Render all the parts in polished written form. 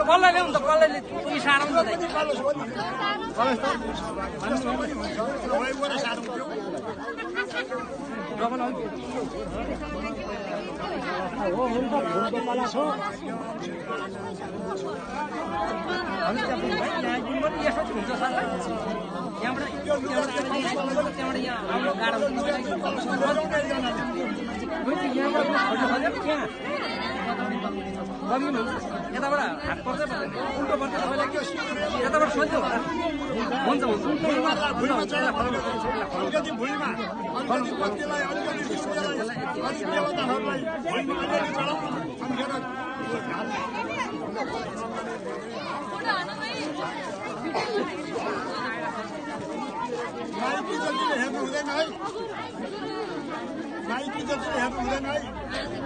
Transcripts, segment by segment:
कसलाई ल्याउनु त कसलाई सानो हुन्छ यताबाट हात पर्छ उल्टो पर्छ तपाईँलाई यताबाट सोध्यो हुन्छ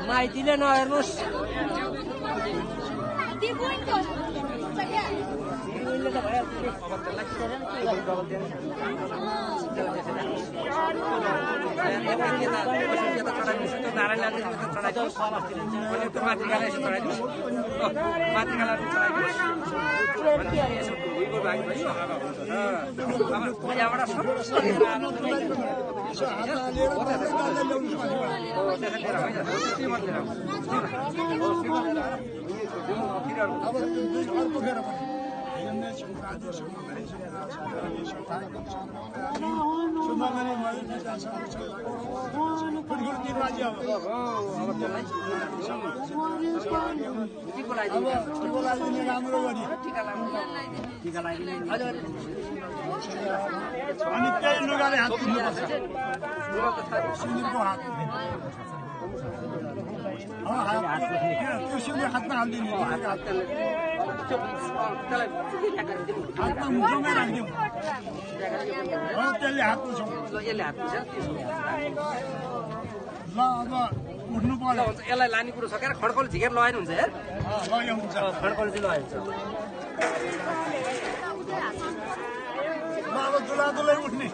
माइतीले नहेर्नुहोस् हातमा हालिदिनु मुखमै राखिदिउँ त्यसले हात पुछौँ ल अब उठ्नु पर्यो यसलाई लाने कुरो सकेर खड्कल झिकेर लगाएर हुन्छ यार हुन्छ खड्कल चाहिँ लगाइन्छ ल अब दुला दुलै उठ्ने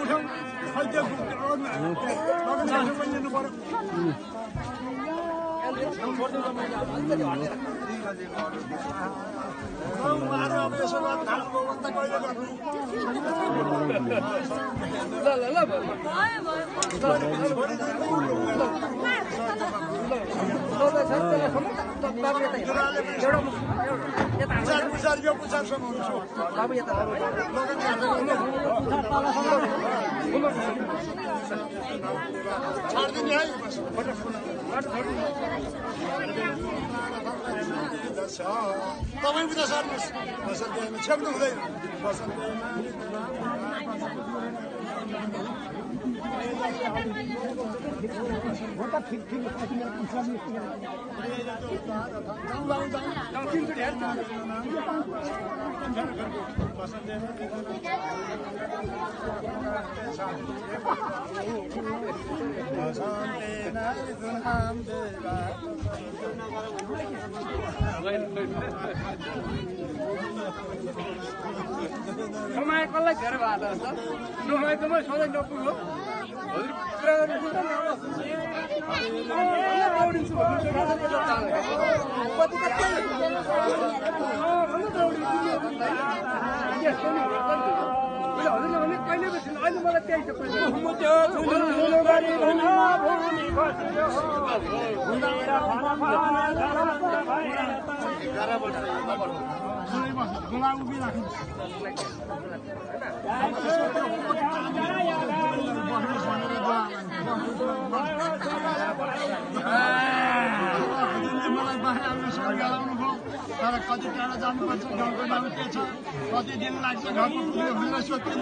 उठौँ तपाईँ उता सर्नुहोस् छेक्नु हुँदैन कमाए कसलाई घेर भएको छ नभएको म सधैँ नपुग्यो कुरा गर्नु हजुरले भने कहिले बस्नु अहिले मलाई त्यही मलाई बाहिर आउनु गराउनु भयो तर कति टाढा जानुपर्छ घरको नाम के छ कति दिन लाग्छ घरको पुग्यो भनेर सोध्नु